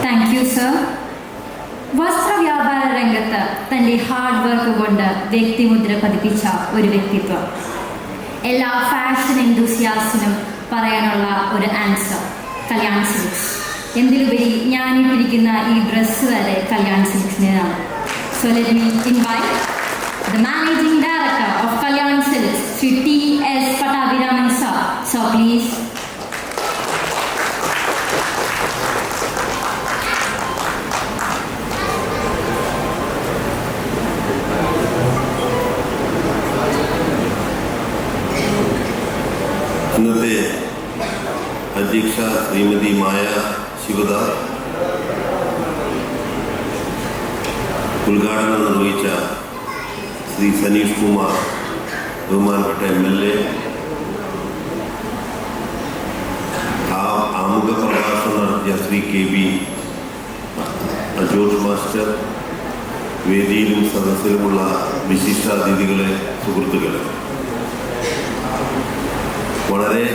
Thank you sir. വസ്ത്രവ്യാപാര രംഗത്ത് തൻ്റെ hard work കൊണ്ട് വ്യക്തിമുദ്ര പതിപ്പിച്ച ഒരു വ്യക്തിത്വം. എല്ലാ ഫാഷൻ എന്തൂസിയാസ്റ്റിനും പറയാനുള്ള ഒരു ആൻസർ കല്യാൺ സിൽക്സ്. എന്തിലുപരി ഞാനിട്ടിരിക്കുന്ന ഈ ഡ്രസ്സ് വരെ കല്യാൺ സിൽക്സിൻ്റെതാണ്. So let me invite the managing director of Kalyan Silks, Sri T.S. Pattabhiraman sir. So please. ഇന്നത്തെ അധ്യക്ഷ ശ്രീമതി മായ ശിവദാസ്, ഉദ്ഘാടനം നിർവഹിച്ച ശ്രീ സനീഷ് കുമാർ, ബഹുമാനപ്പെട്ട MLA, ആമുഖ പ്രഭാഷണം നടത്തിയ ശ്രീ KB ജോർജ് മാസ്റ്റർ, വേദിയിലും സദസ്സിലുമുള്ള വിശിഷ്ടാതിഥികളെ, സുഹൃത്തുക്കളെ, വളരെ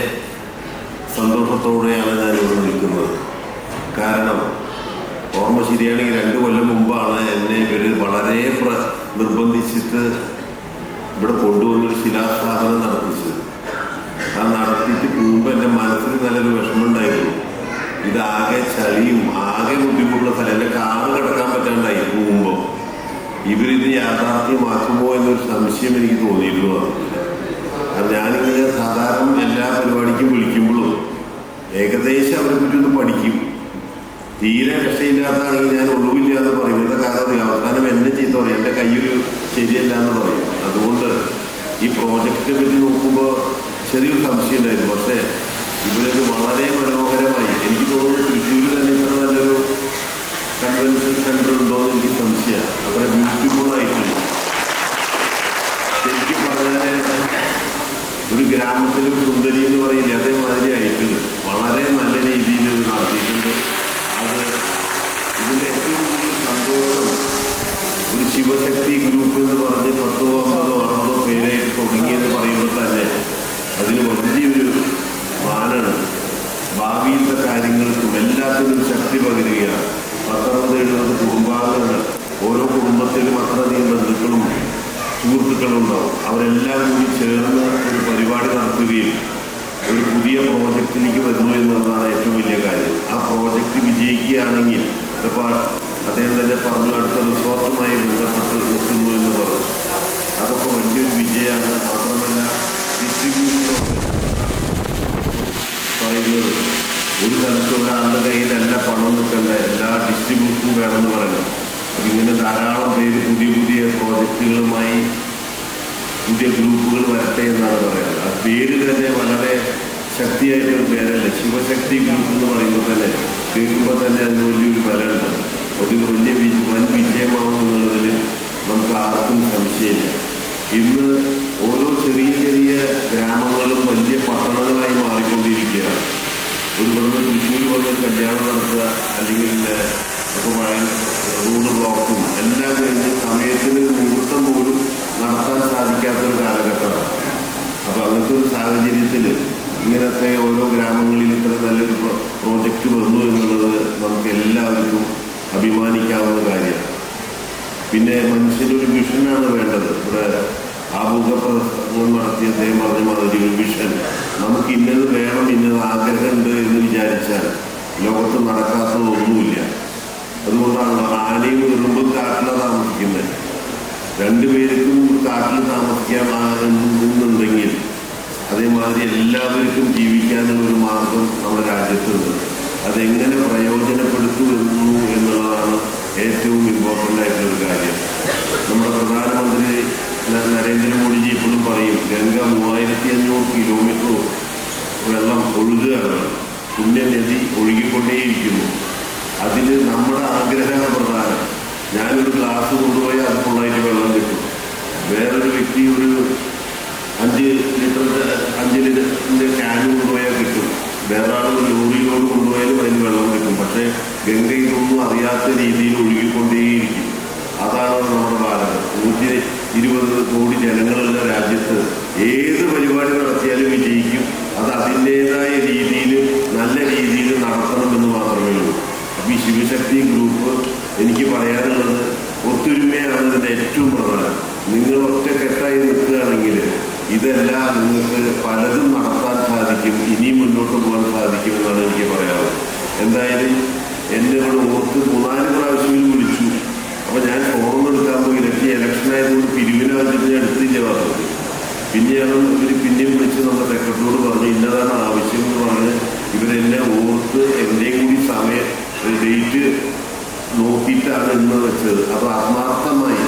സന്തോഷത്തോടെയാണ് ഞാനിവിടെ നിൽക്കുന്നത്. കാരണം ഓർമ്മ ശരിയാണെങ്കിൽ 2 കൊല്ലം മുമ്പാണ് എന്നെ ഇവർ വളരെ നിർബന്ധിച്ചിട്ട് ഇവിടെ കൊണ്ടുവന്നൊരു ശിലാസ്ഥാപനം നടത്തിച്ചത്. ആ നടത്തിയിട്ട് പോകുമ്പോൾ എൻ്റെ മനസ്സിൽ നല്ലൊരു വിഷമമുണ്ടായിരുന്നു. ഇതാകെ ചളിയും ആകെ ബുദ്ധിമുട്ടുള്ള സ്ഥലം, എൻ്റെ കാറ് കിടക്കാൻ പറ്റാണ്ടായി പോകുമ്പോൾ. ഇവരിത് യാഥാർത്ഥ്യമാക്കുമോ എന്നൊരു സംശയം എനിക്ക് തോന്നിയിരുന്നു. അത് ഞാനിങ്ങനെ സാധാരണ എല്ലാ പരിപാടിക്കും വിളിക്കുമ്പോഴും ഏകദേശം അവരെ പറ്റി പഠിക്കും. തീരെ രക്ഷയില്ലാത്തതാണെങ്കിൽ ഞാൻ ഒഴിവില്ല എന്ന് പറയും. എന്താ കാരണം അവസാനം എന്നെ ചീത്ത പറയും, എൻ്റെ കയ്യൊരു ശരിയല്ല എന്ന് പറയും. അതുകൊണ്ട് ഈ പ്രോജക്റ്റിനെ പറ്റി നോക്കുമ്പോൾ ചെറിയൊരു സംശയം ഉണ്ടായിരുന്നു. പക്ഷേ ഇവരത് വളരെ മനോഹരമായി, എനിക്ക് തോന്നുന്നു തൃശ്ശൂരിൽ തന്നെ ഇത്ര നല്ലൊരു കൺവെൻഷൻ സെൻ്റർ ഉണ്ടോ എന്ന് എനിക്ക് സംശയമാണ്. അത്ര ബ്യൂട്ടിഫുള്ളായിട്ടുണ്ട്. ശരിക്കും പറഞ്ഞാൽ ഒരു ഗ്രാമത്തിലെ സുന്ദരി എന്ന് പറയില്ലേ, അതേമാതിരി ആയിട്ടുണ്ട്. വളരെ നല്ല രീതിയിൽ നടത്തിയിട്ടുണ്ട്. അത് ഇതിൻ്റെ ഏറ്റവും കൂടുതൽ സന്തോഷം ഒരു ശിവശക്തി ഗ്രൂപ്പ് എന്ന് പറഞ്ഞ് 10 50 60 പേരായിട്ട് തുടങ്ങിയെന്ന് പറയുമ്പോൾ തന്നെ അതിന് വലിയൊരു മാനാണ്. ഭാവിയിലത്തെ കാര്യങ്ങൾക്കും എല്ലാത്തിനും ശക്തി പകരുകയാണ്. 10-70 കുടുംബാംഗങ്ങൾ, ഓരോ കുടുംബത്തിലും അത്രയധികം ബന്ധുക്കളും സുഹൃത്തുക്കളും ഉണ്ടാവും. അവരെല്ലാം കൂടി ചേർന്ന് ഒരു പരിപാടി നടത്തുകയും ഒരു പുതിയ പ്രോജക്റ്റിലേക്ക് വരുന്നു എന്നുള്ളതാണ് ഏറ്റവും വലിയ കാര്യം. ആ പ്രോജക്റ്റ് വിജയിക്കുകയാണെങ്കിൽ, ഇപ്പോൾ അദ്ദേഹം തന്നെ പറഞ്ഞു, അടുത്ത റിസോർട്ടുമായി ബന്ധപ്പെട്ട് നിൽക്കുന്നു എന്ന് പറഞ്ഞു. അതൊക്കെ വലിയൊരു വിജയമാണ്. മാത്രമല്ല ഡിസ്ട്രിബ്യൂഷൻ പറയുന്നത് ഒരു സ്ഥലത്ത് ഒരാളുടെ കയ്യിലല്ല പണം നിൽക്കേണ്ട, എല്ലാ ഡിസ്ട്രിബ്യൂഷനും വേണമെന്ന് പറയുന്നത്. ഇങ്ങനെ ധാരാളം പേര് പുതിയ പുതിയ പ്രോജക്റ്റുകളുമായി പുതിയ ഗ്രൂപ്പുകൾ വരട്ടെ എന്നാണ് പറയുന്നത്. ആ പേര് തന്നെ വളരെ ശക്തിയായിട്ടൊരു പേരല്ല. ശിവശക്തി ഗ്രൂപ്പ് എന്ന് പറയുമ്പോൾ തന്നെ കേൾക്കുമ്പോൾ തന്നെ അതിന് വലിയൊരു ബലമുണ്ട്. ഒരു വലിയ വൻ വിജയമാവും എന്നുള്ളതിൽ നമുക്ക് ആർക്കും സംശയമില്ല. ഇന്ന് ഓരോ ചെറിയ ചെറിയ ഗ്രാമങ്ങളും വലിയ പട്ടണങ്ങളായി മാറിക്കൊണ്ടിരിക്കുകയാണ്. ഒരു തൃശ്ശൂർ വന്ന് കല്യാണം നടത്തുക, അല്ലെങ്കിൽ ഇപ്പോൾ റോഡ് ബ്ലോക്കും എല്ലാം കഴിഞ്ഞ് സമയത്തിന് മുഹൂർത്തം പോലും നടത്താൻ സാധിക്കാത്തൊരു കാലഘട്ടമാണ്. അപ്പോൾ അങ്ങനത്തെ ഒരു സാഹചര്യത്തിൽ ഇങ്ങനത്തെ ഓരോ ഗ്രാമങ്ങളിൽ ഇത്ര നല്ലൊരു പ്രോജക്റ്റ് വന്നു എന്നുള്ളത് നമുക്ക് എല്ലാവർക്കും അഭിമാനിക്കാവുന്ന കാര്യമാണ്. പിന്നെ മനുഷ്യനൊരു വിഷനാണ് വേണ്ടത്. ഇവിടെ ആമുഖ പ്രസംഗം നടത്തിയ അദ്ദേഹം പറഞ്ഞ മാതിരി ഒരു വിഷൻ, നമുക്ക് ഇന്നത് വേണം, ഇന്നത് ആഗ്രഹമുണ്ട് എന്ന് വിചാരിച്ചാൽ ലോകത്ത് നടക്കാത്തതൊന്നുമില്ല. അതുകൊണ്ടാണ് ആനയും എറുമ്പും കാട്ടിലാണ് താമസിക്കുന്നത്. 2 പേർക്കും കാട്ടിൽ താമസിക്കാമെന്നുണ്ടെങ്കിൽ അതേമാതിരി എല്ലാവർക്കും ജീവിക്കാനുള്ളൊരു മാർഗം നമ്മുടെ രാജ്യത്തുണ്ട്. അതെങ്ങനെ പ്രയോജനപ്പെടുത്തുന്നു എന്നുള്ളതാണ് ഏറ്റവും ഇമ്പോർട്ടൻ്റ് ആയിട്ടുള്ളൊരു കാര്യം. നമ്മുടെ പ്രധാനമന്ത്രി നരേന്ദ്രമോദിജി എപ്പോഴും പറയും, ഗംഗ 3500 കിലോമീറ്റർ വെള്ളം ഒഴുകുകയാണ്, പുണ്യനദി ഒഴുകിക്കൊണ്ടേയിരിക്കുന്നു. അതിൽ നമ്മുടെ ആഗ്രഹമാണ് പ്രധാനം. ഞാനൊരു ഗ്ലാസ് കൊണ്ടുപോയാൽ അത് ഫുള്ളായിട്ട് വെള്ളം കിട്ടും. വേറൊരു വ്യക്തി ഒരു 5 ലിറ്ററിൻ്റെ ക്യാൻ കൊണ്ടുപോയാൽ കിട്ടും. വേറെ ആൾ ഒരു ലോറിയിലോട് കൊണ്ടുപോയാലും അതിന് വെള്ളം കിട്ടും. പക്ഷേ ഗംഗ ഇതൊന്നും അറിയാത്ത രീതിയിൽ ഒഴുകിക്കൊണ്ടേയിരിക്കും. അതാണ് നമ്മുടെ ഭാരതം. 120 കോടി ജനങ്ങളുള്ള രാജ്യത്ത് ഏത് പരിപാടി നടത്തിയാലും വിജയിക്കും. അത് അതിൻ്റേതായ രീതിയിൽ നല്ല രീതിയിൽ നടത്തണമെന്ന് മാത്രമേ ഉള്ളൂ. അപ്പോൾ ഈ ശിവശക്തി എനിക്ക് പറയാനുള്ളത് ഒത്തൊരുമയാണ് ഇതിൻ്റെ ഏറ്റവും പ്രധാനം. നിങ്ങൾ ഒറ്റക്കെട്ടായി നിൽക്കുകയാണെങ്കിൽ ഇതെല്ലാം നിങ്ങൾക്ക് പലതും നടത്താൻ സാധിക്കും, ഇനിയും മുന്നോട്ട് പോകാൻ സാധിക്കും എന്നാണ് എനിക്ക് പറയാനുള്ളത്. എന്തായാലും എന്നെ ഇവിടെ ഓർത്ത് 3-4 പ്രാവശ്യം വിളിച്ചു. അപ്പോൾ ഞാൻ ഫോൺ എടുക്കാൻ പോയി. എനിക്ക് ഇലക്ഷനായതുകൊണ്ട് പിരിവിനെ വന്നിട്ട് ഞാൻ എടുത്തില്ല പറഞ്ഞത്. പിന്നെയാണ് ഇവർ പിന്നെയും വിളിച്ച് നമ്മുടെ സെക്രട്ടറിയോട് പറഞ്ഞു ഇന്നതാണ് ആവശ്യം എന്ന് പറഞ്ഞ് ഇവരെന്നെ ഓർത്ത് എൻ്റെയും കൂടി സമയം ഡേറ്റ് നോക്കിയിട്ടാണ് ഇന്ന് വെച്ചത്. അപ്പോൾ ആത്മാർത്ഥമായി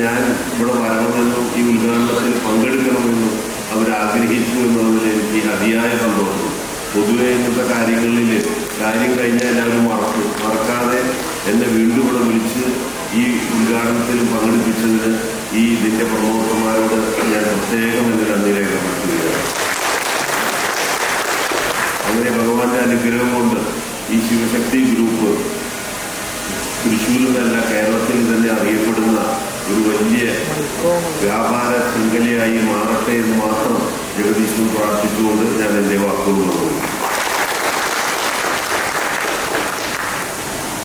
ഞാൻ ഇവിടെ വരണമെന്നും ഈ ഉദ്ഘാടനത്തിൽ പങ്കെടുക്കണമെന്നും അവരാഗ്രഹിച്ചു എന്നുള്ളതിൽ എനിക്ക് അതിയായ സന്തോഷം. പൊതുവെ ഇങ്ങനത്തെ കാര്യങ്ങളിൽ കാര്യം കഴിഞ്ഞാൽ എല്ലാവരും മറക്കാതെ എന്നെ വീണ്ടും ഇവിടെ വിളിച്ച് ഈ ഉദ്ഘാടനത്തിലും പങ്കെടുപ്പിച്ചതിന് ഇതിൻ്റെ പ്രമോട്ടർമാരോട് ഞാൻ പ്രത്യേകം എൻ്റെ നന്ദി രേഖപ്പെടുത്തുകയാണ്. അങ്ങനെ ഭഗവാന്റെ അനുഗ്രഹം കൊണ്ട് ഈ ശിവശക്തി ഗ്രൂപ്പ് തൃശ്ശൂരിൽ നിന്നല്ല കേരളത്തിൽ തന്നെ അറിയപ്പെടുന്ന ഒരു വലിയ വ്യാപാര ശൃംഖലയായി മാറട്ടെ എന്ന് മാത്രം ജഗദീശൻ പ്രാർത്ഥിച്ചുകൊണ്ട് ഞാൻ എൻ്റെ വാക്കുകൾ